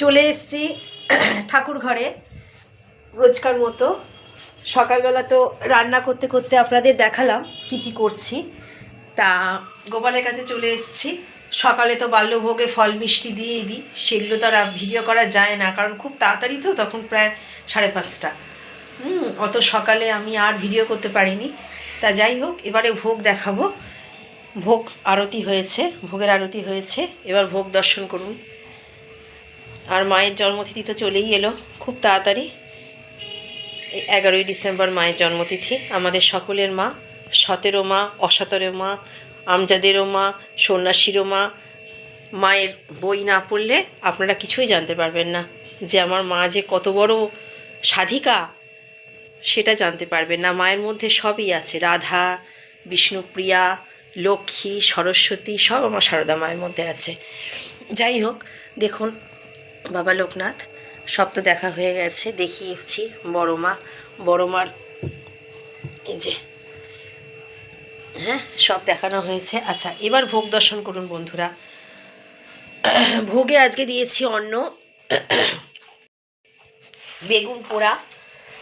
চলে এসেছি ঠাকুর ঘরে রোজকার মতো। সকালবেলা তো রান্না করতে করতে আপনাদের দেখালাম কি কি করছি। তা গোপালের কাছে চলে এসেছি। সকালে তো বাল্যভোগে ফল মিষ্টি দিয়েই দিই, সেগুলো তো আর ভিডিও করা যায় না, কারণ খুব তাড়াতাড়ি তো, তখন প্রায় 5:30। অত সকালে আমি আর ভিডিও করতে পারিনি। তা যাই হোক, এবারে ভোগ দেখাবো। ভোগ আরতি হয়েছে, ভোগের আরতি হয়েছে, এবার ভোগ দর্শন করুন। আর মায়ের জন্মতিথি তো চলেই এলো খুব তাড়াতাড়ি। 11ই ডিসেম্বর মায়ের জন্মতিথি। আমাদের সকলের মা, 17 মা, অসতেরো মা, আমজাদেরও মা, সন্ন্যাসীরও মা। মায়ের বই না পড়লে আপনারা কিছুই জানতে পারবেন না যে আমার মা যে কত বড় সাধিকা, সেটা জানতে পারবেন না। মায়ের মধ্যে সবই আছে, রাধা, বিষ্ণুপ্রিয়া, লক্ষ্মী, সরস্বতী, সব আমার সারদা মায়ের মধ্যে আছে। যাই হোক, দেখুন বাবা লোকনাথ সব তো দেখা হয়ে গেছে, দেখিয়েছি। বড় মা, বড় মার এই যে, হ্যাঁ, সব দেখানো হয়েছে। আচ্ছা, এবার ভোগ দর্শন করুন বন্ধুরা। ভোগে আজকে দিয়েছি অন্ন, বেগুন পোড়া,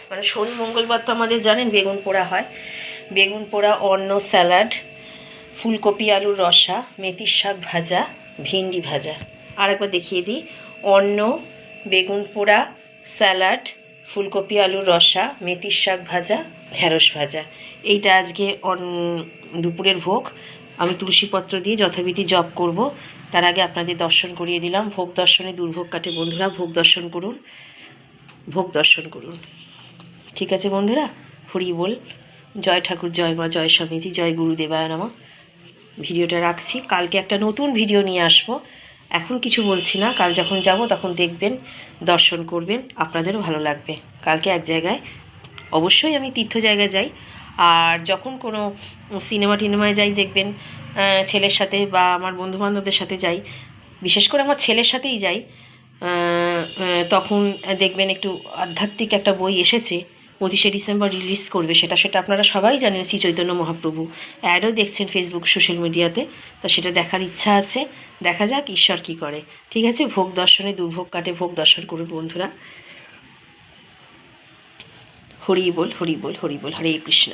মানে শনি মঙ্গলবার তো আমাদের জানেন বেগুন পোড়া হয়। বেগুন পোড়া, অন্ন, স্যালাড, ফুলকপি আলুর রসা, মেথির শাক ভাজা, ভিন্ডি ভাজা। আর একবার দেখিয়ে দিই, অন্ন, বেগুন পোড়া, স্যালাড, ফুলকপি আলুর রসা, মেথির শাক ভাজা, ঢ্যাঁড়স ভাজা। এইটা আজকে দুপুরের ভোগ। আমি তুলসীপত্র দিয়ে যথাবিধি জপ করব। তার আগে আপনাদের দর্শন করিয়ে দিলাম। ভোগ দর্শনে দুর্ভোগ কাটে বন্ধুরা, ভোগ দর্শন করুন, ভোগ দর্শন করুন। ঠিক আছে বন্ধুরা, হরি বল। জয় ঠাকুর, জয় মা, জয় স্বামীজি, জয় গুরুদেবায় নমঃ। ভিডিওটা রাখছি, কালকে একটা নতুন ভিডিও নিয়ে আসবো। এখন কিছু বলছি না, কাল যখন যাব তখন দেখবেন, দর্শন করবেন, আপনাদেরও ভালো লাগবে। কালকে এক জায়গায়, অবশ্যই আমি তীর্থ জায়গায় যাই, আর যখন কোনো সিনেমা টিনেমায় যাই দেখবেন ছেলের সাথে বা আমার বন্ধুবান্ধবদের সাথে যাই, বিশেষ করে আমার ছেলের সাথেই যাই, তখন দেখবেন একটু আধ্যাত্মিক একটা বই এসেছে, 25শে ডিসেম্বর রিলিজ করবে। সেটা আপনারা সবাই জানেন, শ্রী চৈতন্য মহাপ্রভু। অ্যাডও দেখছেন ফেসবুক, সোশ্যাল মিডিয়াতে। তো সেটা দেখার ইচ্ছা আছে, দেখা যাক ঈশ্বর কী করে। ঠিক আছে, ভোগ দর্শনে দুর্ভোগ কাটে, ভোগ দর্শন করুন বন্ধুরা। হরি বল, হরি বল, হরি বল, হরে কৃষ্ণ।